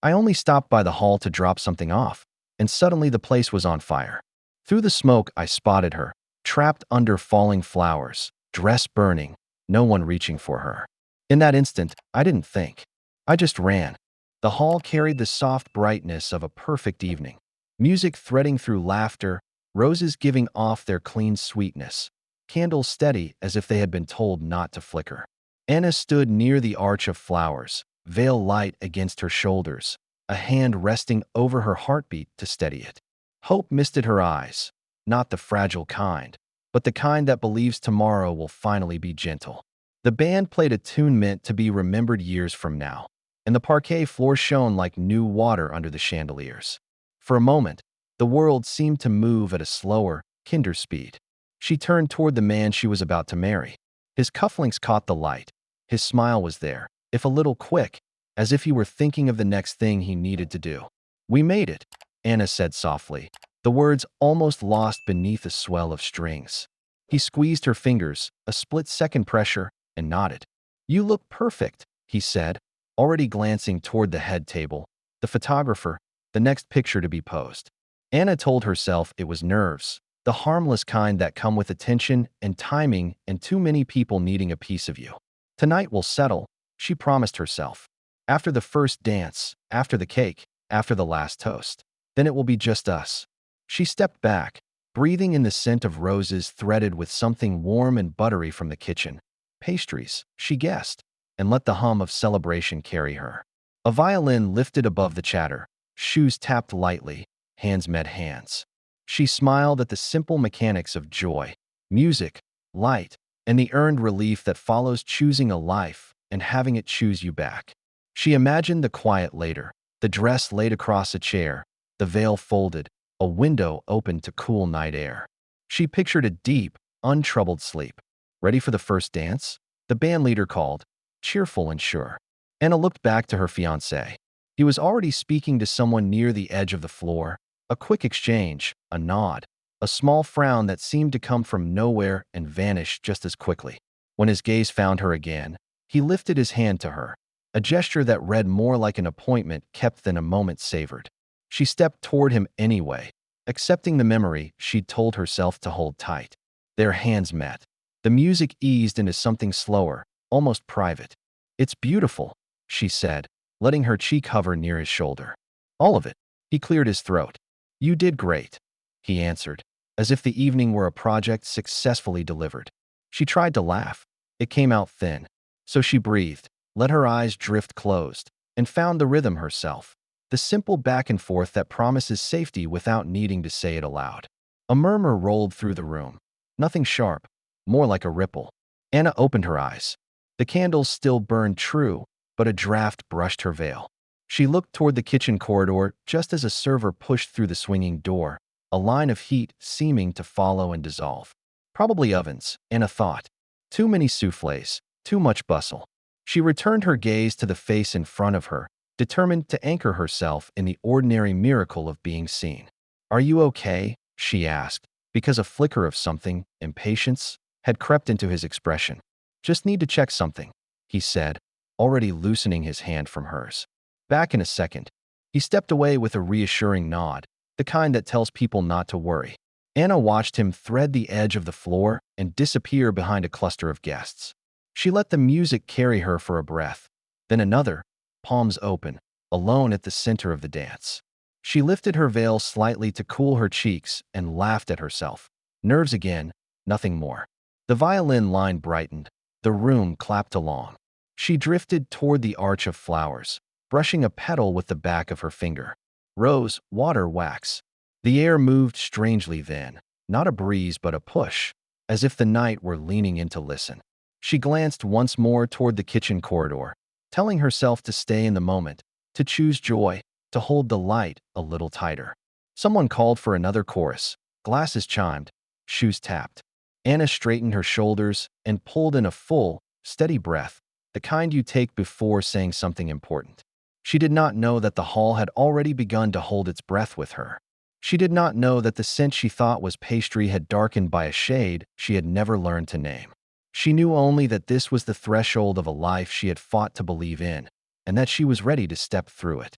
I only stopped by the hall to drop something off, and suddenly the place was on fire. Through the smoke, I spotted her, trapped under falling flowers, dress burning, no one reaching for her. In that instant, I didn't think. I just ran. The hall carried the soft brightness of a perfect evening. Music threading through laughter, roses giving off their clean sweetness, candles steady as if they had been told not to flicker. Anna stood near the arch of flowers, veil light against her shoulders, a hand resting over her heartbeat to steady it. Hope misted her eyes, not the fragile kind, but the kind that believes tomorrow will finally be gentle. The band played a tune meant to be remembered years from now, and the parquet floor shone like new water under the chandeliers. For a moment, the world seemed to move at a slower, kinder speed. She turned toward the man she was about to marry. His cufflinks caught the light. His smile was there, if a little quick, as if he were thinking of the next thing he needed to do. "We made it," Anna said softly, the words almost lost beneath a swell of strings. He squeezed her fingers, a split-second pressure, and nodded. "You look perfect," he said, already glancing toward the head table, the photographer, the next picture to be posed. Anna told herself it was nerves, the harmless kind that come with attention and timing and too many people needing a piece of you. "Tonight will settle," she promised herself. "After the first dance, after the cake, after the last toast. Then it will be just us." She stepped back, breathing in the scent of roses threaded with something warm and buttery from the kitchen. Pastries, she guessed, and let the hum of celebration carry her. A violin lifted above the chatter, shoes tapped lightly, hands met hands. She smiled at the simple mechanics of joy, music, light, and the earned relief that follows choosing a life and having it choose you back. She imagined the quiet later, the dress laid across a chair, the veil folded, a window open to cool night air. She pictured a deep, untroubled sleep. "Ready for the first dance?" the bandleader called, cheerful and sure. Anna looked back to her fiancé. He was already speaking to someone near the edge of the floor, a quick exchange, a nod, a small frown that seemed to come from nowhere and vanish just as quickly. When his gaze found her again, he lifted his hand to her, a gesture that read more like an appointment kept than a moment savored. She stepped toward him anyway, accepting the memory she'd told herself to hold tight. Their hands met. The music eased into something slower, almost private. "It's beautiful," she said, letting her cheek hover near his shoulder. "All of it." He cleared his throat. "You did great," he answered, as if the evening were a project successfully delivered. She tried to laugh. It came out thin. So she breathed, let her eyes drift closed, and found the rhythm herself, the simple back and forth that promises safety without needing to say it aloud. A murmur rolled through the room. Nothing sharp, more like a ripple. Anna opened her eyes. The candles still burned true, but a draft brushed her veil. She looked toward the kitchen corridor just as a server pushed through the swinging door, a line of heat seeming to follow and dissolve. Probably ovens, Anna thought. Too many soufflés, too much bustle. She returned her gaze to the face in front of her, determined to anchor herself in the ordinary miracle of being seen. "Are you okay?" she asked, because a flicker of something, impatience, had crept into his expression. "Just need to check something," he said, already loosening his hand from hers. "Back in a second." He stepped away with a reassuring nod, the kind that tells people not to worry. Anna watched him thread the edge of the floor and disappear behind a cluster of guests. She let the music carry her for a breath, then another, palms open, alone at the center of the dance. She lifted her veil slightly to cool her cheeks and laughed at herself. Nerves again, nothing more. The violin line brightened. The room clapped along. She drifted toward the arch of flowers, brushing a petal with the back of her finger. Rose, water, wax. The air moved strangely then, not a breeze but a push, as if the night were leaning in to listen. She glanced once more toward the kitchen corridor, telling herself to stay in the moment, to choose joy, to hold the light a little tighter. Someone called for another chorus. Glasses chimed. Shoes tapped. Anna straightened her shoulders and pulled in a full, steady breath, the kind you take before saying something important. She did not know that the hall had already begun to hold its breath with her. She did not know that the scent she thought was pastry had darkened by a shade she had never learned to name. She knew only that this was the threshold of a life she had fought to believe in, and that she was ready to step through it.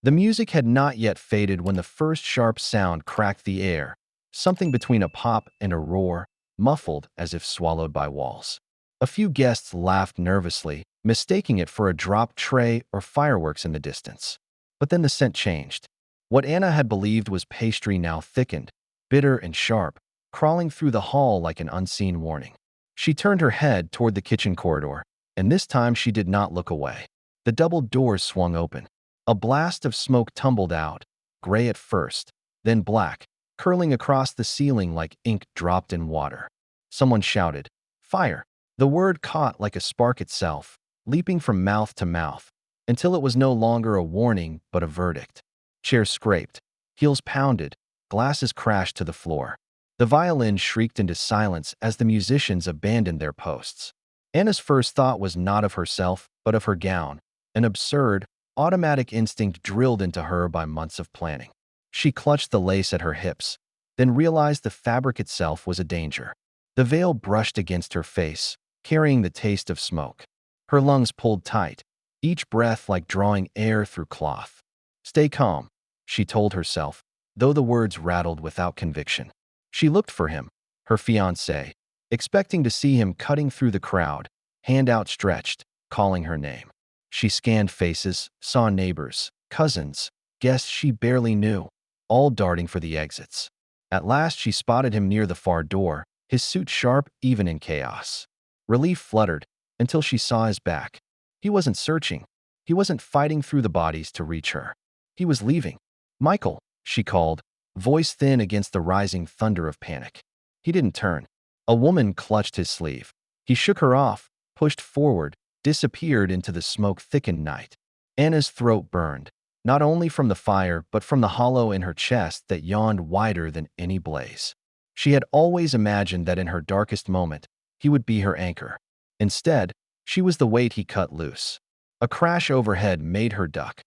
The music had not yet faded when the first sharp sound cracked the air, something between a pop and a roar, muffled as if swallowed by walls. A few guests laughed nervously, mistaking it for a dropped tray or fireworks in the distance. But then the scent changed. What Anna had believed was pastry now thickened, bitter and sharp, crawling through the hall like an unseen warning. She turned her head toward the kitchen corridor, and this time she did not look away. The double doors swung open. A blast of smoke tumbled out, gray at first, then black, curling across the ceiling like ink dropped in water. Someone shouted, "Fire!" The word caught like a spark itself, leaping from mouth to mouth, until it was no longer a warning but a verdict. Chairs scraped, heels pounded, glasses crashed to the floor. The violin shrieked into silence as the musicians abandoned their posts. Anna's first thought was not of herself, but of her gown, an absurd, automatic instinct drilled into her by months of planning. She clutched the lace at her hips, then realized the fabric itself was a danger. The veil brushed against her face, carrying the taste of smoke. Her lungs pulled tight, each breath like drawing air through cloth. "Stay calm," she told herself, though the words rattled without conviction. She looked for him, her fiancé, expecting to see him cutting through the crowd, hand outstretched, calling her name. She scanned faces, saw neighbors, cousins, guests she barely knew, all darting for the exits. At last she spotted him near the far door, his suit sharp even in chaos. Relief fluttered until she saw his back. He wasn't searching. He wasn't fighting through the bodies to reach her. He was leaving. "Michael," she called, voice thin against the rising thunder of panic. He didn't turn. A woman clutched his sleeve. He shook her off, pushed forward, disappeared into the smoke-thickened night. Anna's throat burned, not only from the fire but from the hollow in her chest that yawned wider than any blaze. She had always imagined that in her darkest moment, he would be her anchor. Instead, she was the weight he cut loose. A crash overhead made her duck.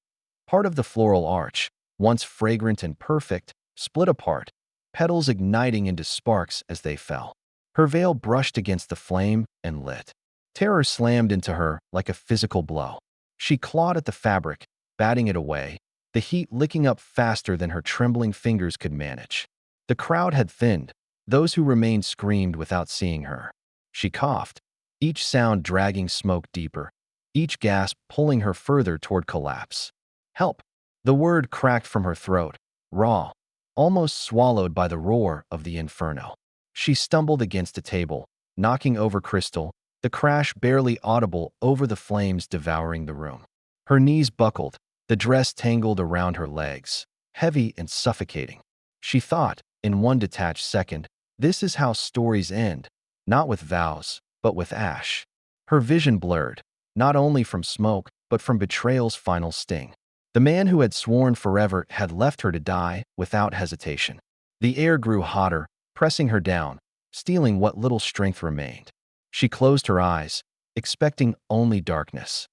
Part of the floral arch, once fragrant and perfect, split apart, petals igniting into sparks as they fell. Her veil brushed against the flame and lit. Terror slammed into her like a physical blow. She clawed at the fabric, batting it away, the heat licking up faster than her trembling fingers could manage. The crowd had thinned. Those who remained screamed without seeing her. She coughed, each sound dragging smoke deeper, each gasp pulling her further toward collapse. "Help!" The word cracked from her throat, raw, almost swallowed by the roar of the inferno. She stumbled against a table, knocking over crystal, the crash barely audible over the flames devouring the room. Her knees buckled, the dress tangled around her legs, heavy and suffocating. She thought, in one detached second, this is how stories end, not with vows, but with ash. Her vision blurred, not only from smoke, but from betrayal's final sting. The man who had sworn forever had left her to die without hesitation. The air grew hotter, pressing her down, stealing what little strength remained. She closed her eyes, expecting only darkness.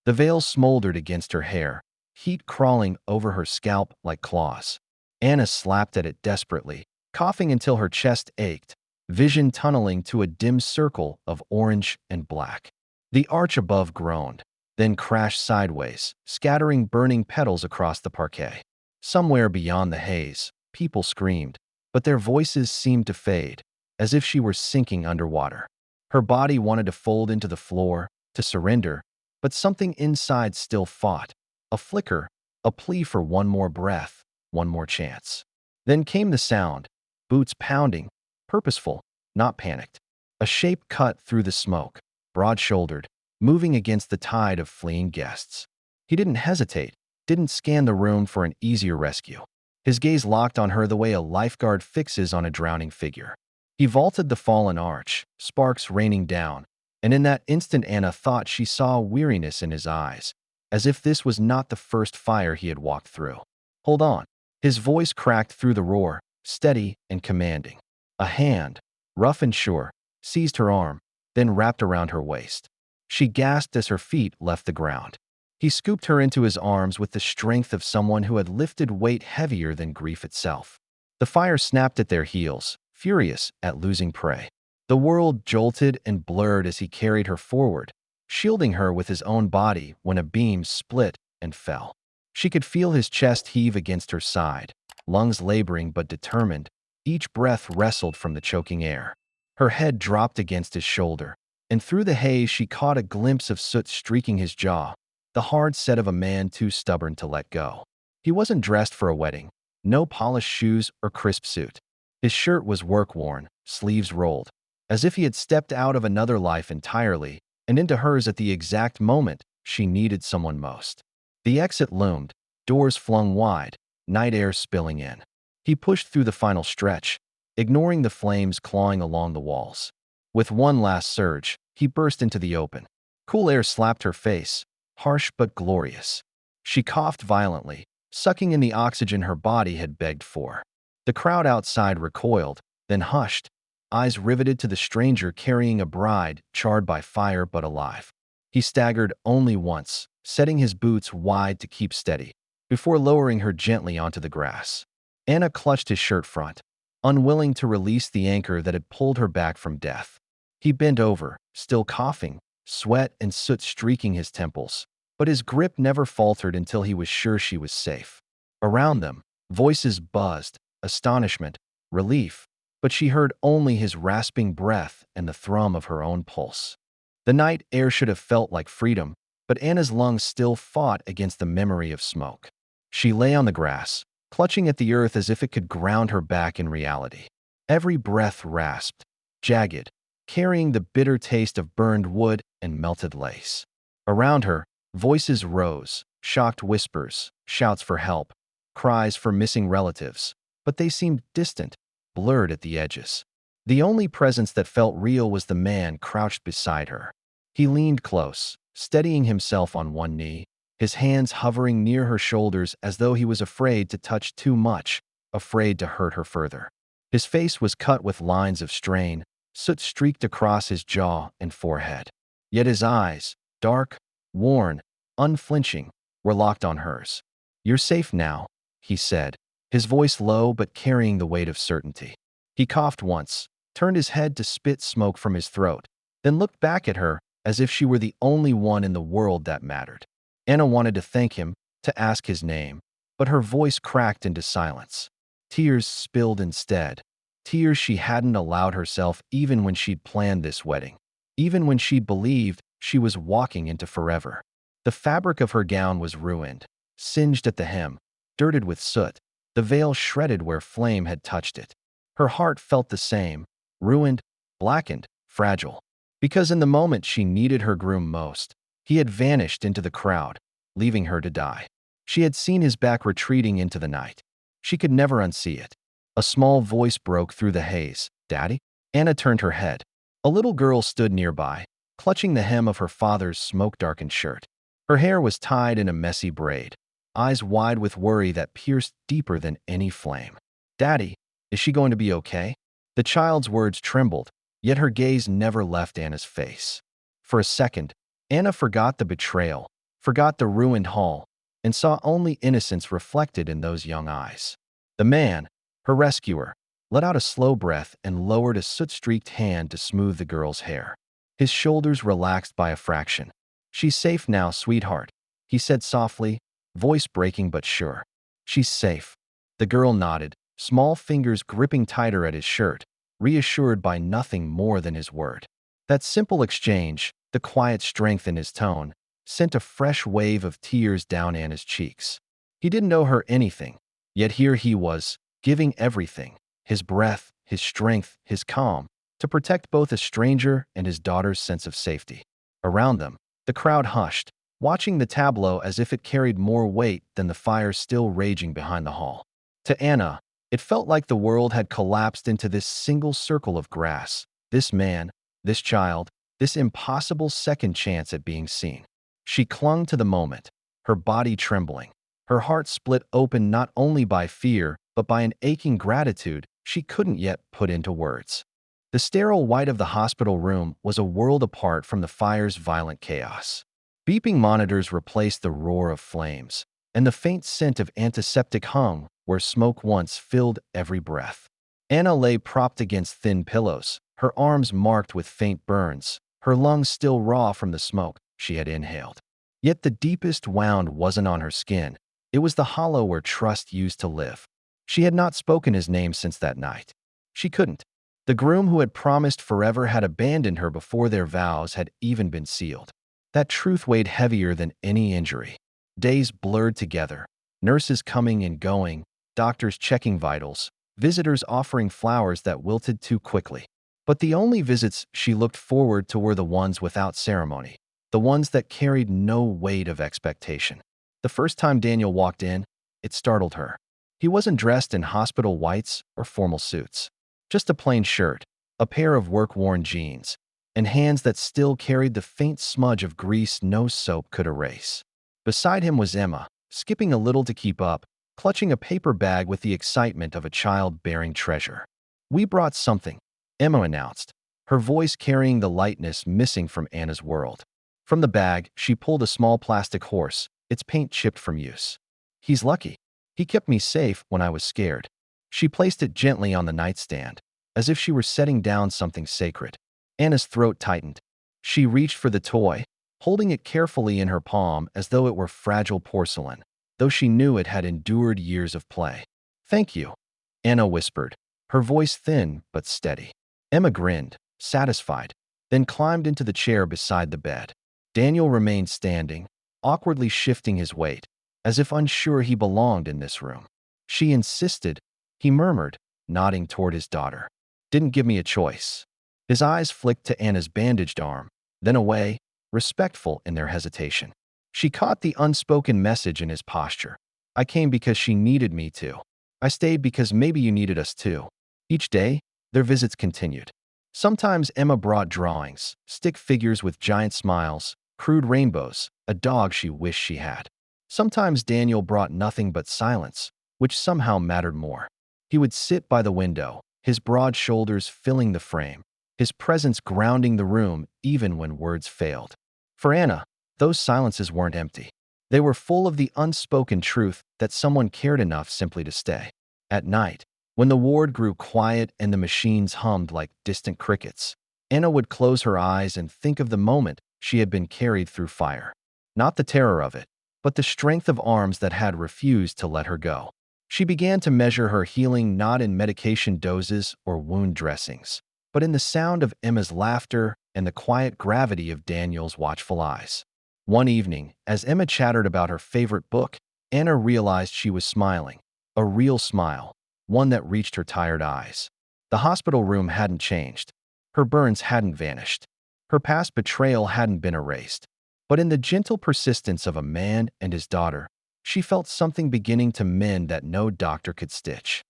The veil smoldered against her hair, heat crawling over her scalp like claws. Anna slapped at it desperately, coughing until her chest ached, vision tunneling to a dim circle of orange and black. The arch above groaned, then crashed sideways, scattering burning petals across the parquet. Somewhere beyond the haze, people screamed, but their voices seemed to fade, as if she were sinking underwater. Her body wanted to fold into the floor, to surrender, but something inside still fought. A flicker, a plea for one more breath, one more chance. Then came the sound, boots pounding, purposeful, not panicked. A shape cut through the smoke, broad-shouldered, moving against the tide of fleeing guests. He didn't hesitate, didn't scan the room for an easier rescue. His gaze locked on her the way a lifeguard fixes on a drowning figure. He vaulted the fallen arch, sparks raining down, and in that instant Anna thought she saw weariness in his eyes, as if this was not the first fire he had walked through. "Hold on." His voice cracked through the roar, steady and commanding. A hand, rough and sure, seized her arm, then wrapped around her waist. She gasped as her feet left the ground. He scooped her into his arms with the strength of someone who had lifted weight heavier than grief itself. The fire snapped at their heels, furious at losing prey. The world jolted and blurred as he carried her forward, shielding her with his own body when a beam split and fell. She could feel his chest heave against her side, lungs laboring but determined. Each breath wrestled from the choking air. Her head dropped against his shoulder, and through the haze she caught a glimpse of soot streaking his jaw, the hard set of a man too stubborn to let go. He wasn't dressed for a wedding, no polished shoes or crisp suit. His shirt was work-worn, sleeves rolled, as if he had stepped out of another life entirely and into hers at the exact moment she needed someone most. The exit loomed, doors flung wide, night air spilling in. He pushed through the final stretch, ignoring the flames clawing along the walls. With one last surge, he burst into the open. Cool air slapped her face, harsh but glorious. She coughed violently, sucking in the oxygen her body had begged for. The crowd outside recoiled, then hushed, eyes riveted to the stranger carrying a bride charred by fire but alive. He staggered only once, setting his boots wide to keep steady, before lowering her gently onto the grass. Anna clutched his shirt front, unwilling to release the anchor that had pulled her back from death. He bent over, still coughing, sweat and soot streaking his temples, but his grip never faltered until he was sure she was safe. Around them, voices buzzed, astonishment, relief, but she heard only his rasping breath and the thrum of her own pulse. The night air should have felt like freedom, but Anna's lungs still fought against the memory of smoke. She lay on the grass, clutching at the earth as if it could ground her back in reality. Every breath rasped, jagged, carrying the bitter taste of burned wood and melted lace. Around her, voices rose, shocked whispers, shouts for help, cries for missing relatives, but they seemed distant, blurred at the edges. The only presence that felt real was the man crouched beside her. He leaned close, steadying himself on one knee, his hands hovering near her shoulders as though he was afraid to touch too much, afraid to hurt her further. His face was cut with lines of strain, soot streaked across his jaw and forehead. Yet his eyes, dark, worn, unflinching, were locked on hers. "You're safe now," he said, his voice low but carrying the weight of certainty. He coughed once, turned his head to spit smoke from his throat, then looked back at her as if she were the only one in the world that mattered. Anna wanted to thank him, to ask his name, but her voice cracked into silence. Tears spilled instead, tears she hadn't allowed herself even when she'd planned this wedding, even when she'd believed she was walking into forever. The fabric of her gown was ruined, singed at the hem, dirted with soot, the veil shredded where flame had touched it. Her heart felt the same, ruined, blackened, fragile. Because in the moment she needed her groom most, he had vanished into the crowd, leaving her to die. She had seen his back retreating into the night. She could never unsee it. A small voice broke through the haze. "Daddy?" Anna turned her head. A little girl stood nearby, clutching the hem of her father's smoke-darkened shirt. Her hair was tied in a messy braid, eyes wide with worry that pierced deeper than any flame. "Daddy, is she going to be okay?" The child's words trembled, yet her gaze never left Anna's face. For a second, Anna forgot the betrayal, forgot the ruined hall, and saw only innocence reflected in those young eyes. The man, her rescuer, let out a slow breath and lowered a soot-streaked hand to smooth the girl's hair. His shoulders relaxed by a fraction. "She's safe now, sweetheart," he said softly, voice breaking but sure. "She's safe." The girl nodded, small fingers gripping tighter at his shirt, reassured by nothing more than his word. That simple exchange, the quiet strength in his tone, sent a fresh wave of tears down Anna's cheeks. He didn't owe her anything, yet here he was, giving everything, his breath, his strength, his calm, to protect both a stranger and his daughter's sense of safety. Around them, the crowd hushed, watching the tableau as if it carried more weight than the fire still raging behind the hall. To Anna, it felt like the world had collapsed into this single circle of grass, this man, this child, this impossible second chance at being seen. She clung to the moment, her body trembling, her heart split open not only by fear, but by an aching gratitude she couldn't yet put into words. The sterile white of the hospital room was a world apart from the fire's violent chaos. Beeping monitors replaced the roar of flames, and the faint scent of antiseptic hung where smoke once filled every breath. Anna lay propped against thin pillows, her arms marked with faint burns, her lungs still raw from the smoke she had inhaled. Yet the deepest wound wasn't on her skin, It was the hollow where trust used to live. She had not spoken his name since that night. She couldn't. The groom who had promised forever had abandoned her before their vows had even been sealed. That truth weighed heavier than any injury. Days blurred together, nurses coming and going, doctors checking vitals, visitors offering flowers that wilted too quickly. But the only visits she looked forward to were the ones without ceremony, the ones that carried no weight of expectation. The first time Daniel walked in, it startled her. He wasn't dressed in hospital whites or formal suits. Just a plain shirt, a pair of work-worn jeans, and hands that still carried the faint smudge of grease no soap could erase. Beside him was Emma, skipping a little to keep up, clutching a paper bag with the excitement of a child bearing treasure. "We brought something," Emma announced, her voice carrying the lightness missing from Anna's world. From the bag, she pulled a small plastic horse, its paint chipped from use. "He's lucky. He kept me safe when I was scared." She placed it gently on the nightstand, as if she were setting down something sacred. Anna's throat tightened. She reached for the toy, holding it carefully in her palm as though it were fragile porcelain, though she knew it had endured years of play. "Thank you," Anna whispered, her voice thin but steady. Emma grinned, satisfied, then climbed into the chair beside the bed. Daniel remained standing, awkwardly shifting his weight, as if unsure he belonged in this room. "She insisted," he murmured, nodding toward his daughter. "Didn't give me a choice." His eyes flicked to Anna's bandaged arm, then away, respectful in their hesitation. She caught the unspoken message in his posture. "I came because she needed me to. I stayed because maybe you needed us too." Each day, their visits continued. Sometimes Emma brought drawings, stick figures with giant smiles, crude rainbows, a dog she wished she had. Sometimes Daniel brought nothing but silence, which somehow mattered more. He would sit by the window, his broad shoulders filling the frame, his presence grounding the room even when words failed. For Anna, those silences weren't empty. They were full of the unspoken truth that someone cared enough simply to stay. At night, when the ward grew quiet and the machines hummed like distant crickets, Anna would close her eyes and think of the moment she had been carried through fire. Not the terror of it, but the strength of arms that had refused to let her go. She began to measure her healing not in medication doses or wound dressings, but in the sound of Emma's laughter and the quiet gravity of Daniel's watchful eyes. One evening, as Emma chattered about her favorite book, Anna realized she was smiling, a real smile, one that reached her tired eyes. The hospital room hadn't changed. Her burns hadn't vanished. Her past betrayal hadn't been erased. But in the gentle persistence of a man and his daughter, she felt something beginning to mend that no doctor could stitch.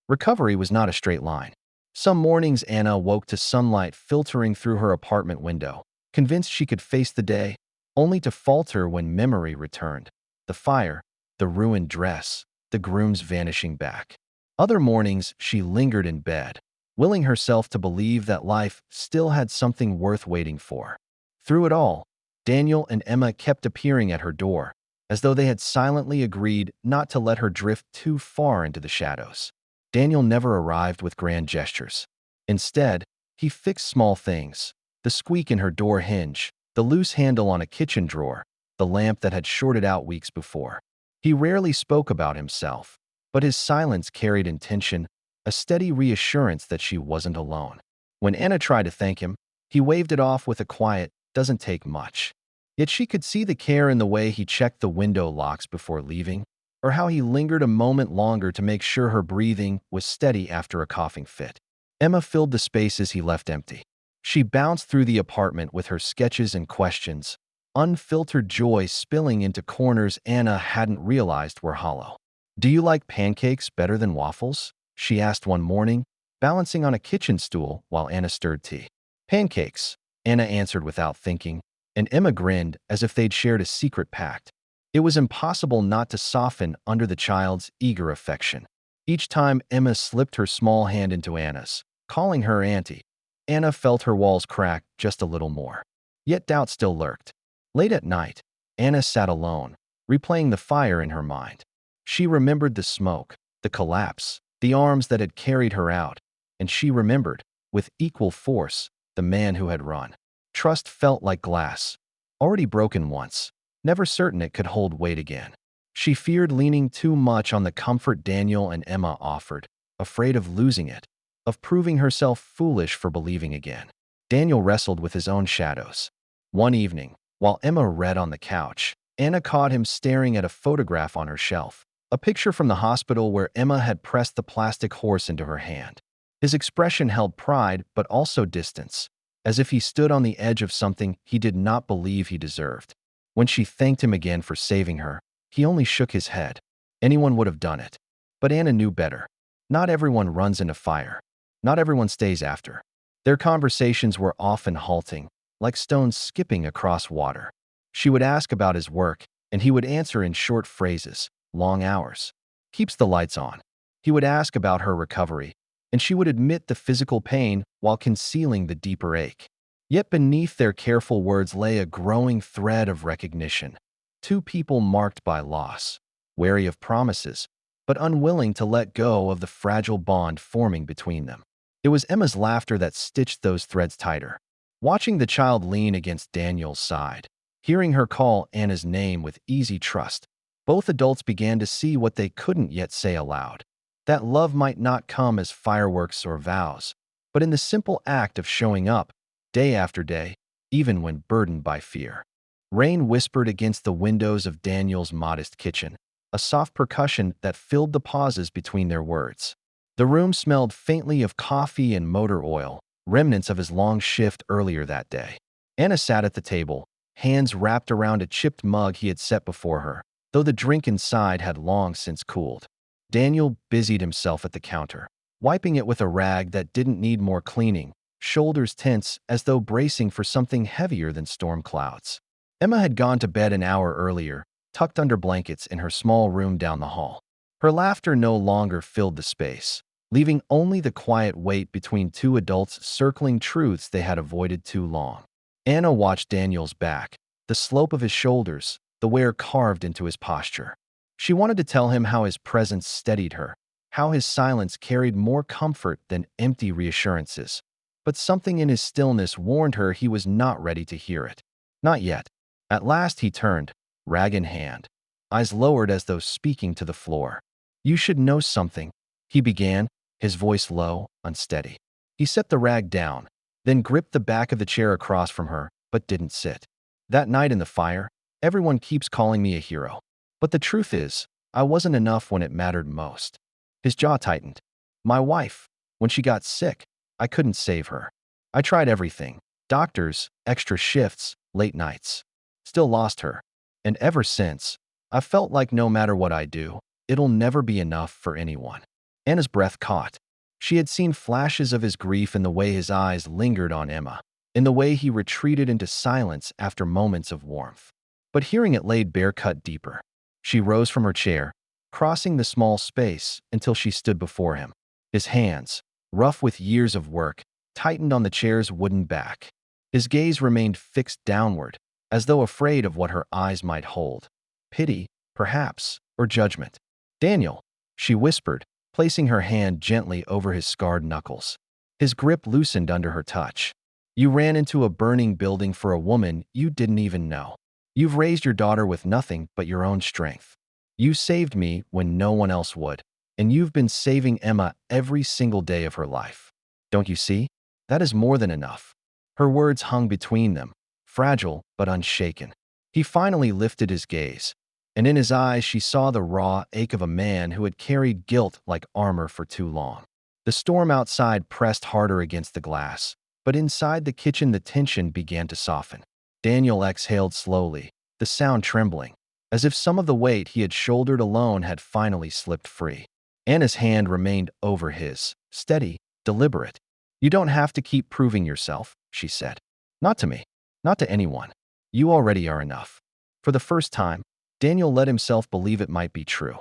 Recovery was not a straight line. Some mornings Anna woke to sunlight filtering through her apartment window, convinced she could face the day, only to falter when memory returned. The fire, the ruined dress, the groom's vanishing back. Other mornings she lingered in bed, willing herself to believe that life still had something worth waiting for. Through it all, Daniel and Emma kept appearing at her door, as though they had silently agreed not to let her drift too far into the shadows. Daniel never arrived with grand gestures. Instead, he fixed small things: the squeak in her door hinge, the loose handle on a kitchen drawer, the lamp that had shorted out weeks before. He rarely spoke about himself, but his silence carried intention, a steady reassurance that she wasn't alone. When Anna tried to thank him, he waved it off with a quiet, "Doesn't take much." Yet she could see the care in the way he checked the window locks before leaving, or how he lingered a moment longer to make sure her breathing was steady after a coughing fit. Emma filled the spaces he left empty. She bounced through the apartment with her sketches and questions, unfiltered joy spilling into corners Anna hadn't realized were hollow. "Do you like pancakes better than waffles?" she asked one morning, balancing on a kitchen stool while Anna stirred tea. "Pancakes," Anna answered without thinking, and Emma grinned as if they'd shared a secret pact. It was impossible not to soften under the child's eager affection. Each time Emma slipped her small hand into Anna's, calling her auntie, Anna felt her walls crack just a little more. Yet doubt still lurked. Late at night, Anna sat alone, replaying the fire in her mind. She remembered the smoke, the collapse, the arms that had carried her out, and she remembered, with equal force, the man who had run. Trust felt like glass, already broken once, never certain it could hold weight again. She feared leaning too much on the comfort Daniel and Emma offered, afraid of losing it, of proving herself foolish for believing again. Daniel wrestled with his own shadows. One evening, while Emma read on the couch, Anna caught him staring at a photograph on her shelf, a picture from the hospital where Emma had pressed the plastic horse into her hand. His expression held pride but also distance, as if he stood on the edge of something he did not believe he deserved. When she thanked him again for saving her, he only shook his head. Anyone would have done it. But Anna knew better. Not everyone runs into fire. Not everyone stays after. Their conversations were often halting, like stones skipping across water. She would ask about his work, and he would answer in short phrases, long hours. Keeps the lights on. He would ask about her recovery, and she would admit the physical pain while concealing the deeper ache. Yet beneath their careful words lay a growing thread of recognition. Two people marked by loss, wary of promises, but unwilling to let go of the fragile bond forming between them. It was Emma's laughter that stitched those threads tighter. Watching the child lean against Daniel's side, hearing her call Anna's name with easy trust, both adults began to see what they couldn't yet say aloud. That love might not come as fireworks or vows, but in the simple act of showing up, day after day, even when burdened by fear. Rain whispered against the windows of Daniel's modest kitchen, a soft percussion that filled the pauses between their words. The room smelled faintly of coffee and motor oil, remnants of his long shift earlier that day. Anna sat at the table, hands wrapped around a chipped mug he had set before her, though the drink inside had long since cooled. Daniel busied himself at the counter, wiping it with a rag that didn't need more cleaning, shoulders tense as though bracing for something heavier than storm clouds. Emma had gone to bed an hour earlier, tucked under blankets in her small room down the hall. Her laughter no longer filled the space, leaving only the quiet weight between two adults circling truths they had avoided too long. Anna watched Daniel's back, the slope of his shoulders, the wear carved into his posture. She wanted to tell him how his presence steadied her, how his silence carried more comfort than empty reassurances. But something in his stillness warned her he was not ready to hear it. Not yet. At last he turned, rag in hand, eyes lowered as though speaking to the floor. "You should know something," he began, his voice low, unsteady. He set the rag down, then gripped the back of the chair across from her, but didn't sit. "That night in the fire, everyone keeps calling me a hero. But the truth is, I wasn't enough when it mattered most." His jaw tightened. "My wife, when she got sick, I couldn't save her. I tried everything. Doctors, extra shifts, late nights. Still lost her. And ever since, I felt like no matter what I do, it'll never be enough for anyone." Anna's breath caught. She had seen flashes of his grief in the way his eyes lingered on Emma, in the way he retreated into silence after moments of warmth. But hearing it laid bare cut deeper. She rose from her chair, crossing the small space until she stood before him. His hands, rough with years of work, tightened on the chair's wooden back. His gaze remained fixed downward, as though afraid of what her eyes might hold. Pity, perhaps, or judgment. "Daniel," she whispered, placing her hand gently over his scarred knuckles. His grip loosened under her touch. "You ran into a burning building for a woman you didn't even know. You've raised your daughter with nothing but your own strength. You saved me when no one else would, and you've been saving Emma every single day of her life. Don't you see? That is more than enough." Her words hung between them, fragile but unshaken. He finally lifted his gaze, and in his eyes she saw the raw ache of a man who had carried guilt like armor for too long. The storm outside pressed harder against the glass, but inside the kitchen the tension began to soften. Daniel exhaled slowly, the sound trembling, as if some of the weight he had shouldered alone had finally slipped free. Anna's hand remained over his, steady, deliberate. "You don't have to keep proving yourself," she said. "Not to me. Not to anyone. You already are enough." For the first time, Daniel let himself believe it might be true.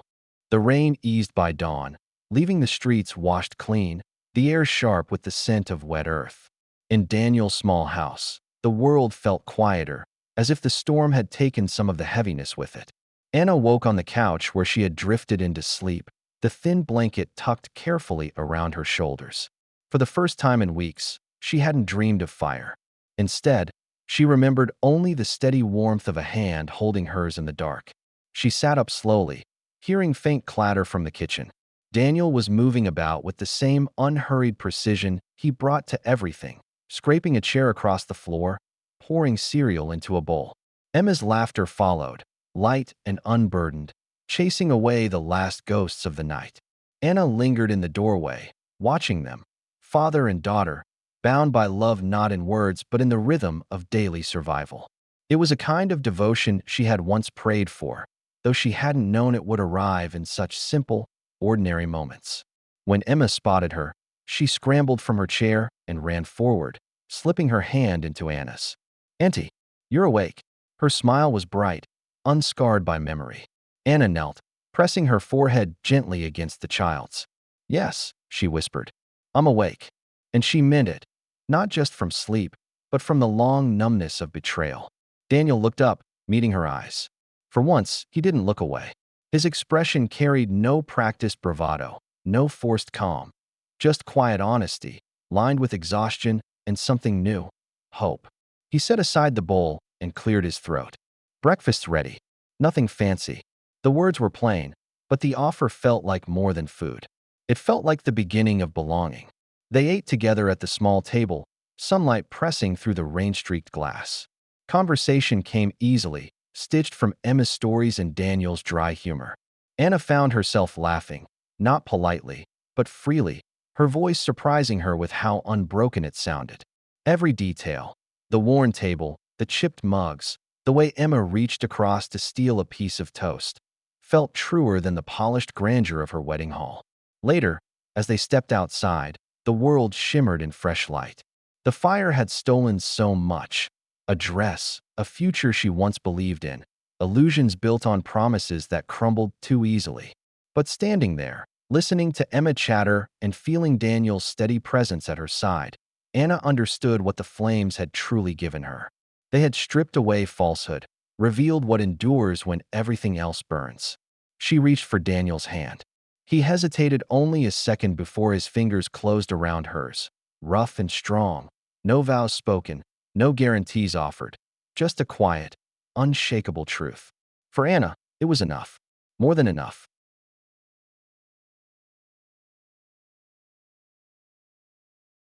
The rain eased by dawn, leaving the streets washed clean, the air sharp with the scent of wet earth. In Daniel's small house, the world felt quieter, as if the storm had taken some of the heaviness with it. Anna woke on the couch where she had drifted into sleep, the thin blanket tucked carefully around her shoulders. For the first time in weeks, she hadn't dreamed of fire. Instead, she remembered only the steady warmth of a hand holding hers in the dark. She sat up slowly, hearing faint clatter from the kitchen. Daniel was moving about with the same unhurried precision he brought to everything, scraping a chair across the floor, pouring cereal into a bowl. Emma's laughter followed, light and unburdened, chasing away the last ghosts of the night. Anna lingered in the doorway, watching them, father and daughter, bound by love not in words but in the rhythm of daily survival. It was a kind of devotion she had once prayed for, though she hadn't known it would arrive in such simple, ordinary moments. When Emma spotted her, she scrambled from her chair and ran forward, slipping her hand into Anna's. "Auntie, you're awake." Her smile was bright, unscarred by memory. Anna knelt, pressing her forehead gently against the child's. "Yes," she whispered, "I'm awake." And she meant it, not just from sleep, but from the long numbness of betrayal. Daniel looked up, meeting her eyes. For once, he didn't look away. His expression carried no practiced bravado, no forced calm, just quiet honesty, lined with exhaustion and something new, hope. He set aside the bowl and cleared his throat. "Breakfast's ready. Nothing fancy." The words were plain, but the offer felt like more than food. It felt like the beginning of belonging. They ate together at the small table, sunlight pressing through the rain-streaked glass. Conversation came easily, stitched from Emma's stories and Daniel's dry humor. Anna found herself laughing, not politely, but freely, her voice surprising her with how unbroken it sounded. Every detail, the worn table, the chipped mugs, the way Emma reached across to steal a piece of toast, felt truer than the polished grandeur of her wedding hall. Later, as they stepped outside, the world shimmered in fresh light. The fire had stolen so much. A dress, a future she once believed in, illusions built on promises that crumbled too easily. But standing there, listening to Emma chatter and feeling Daniel's steady presence at her side, Anna understood what the flames had truly given her. They had stripped away falsehood, revealed what endures when everything else burns. She reached for Daniel's hand. He hesitated only a second before his fingers closed around hers, rough and strong, no vows spoken, no guarantees offered, just a quiet, unshakable truth. For Anna, it was enough, more than enough.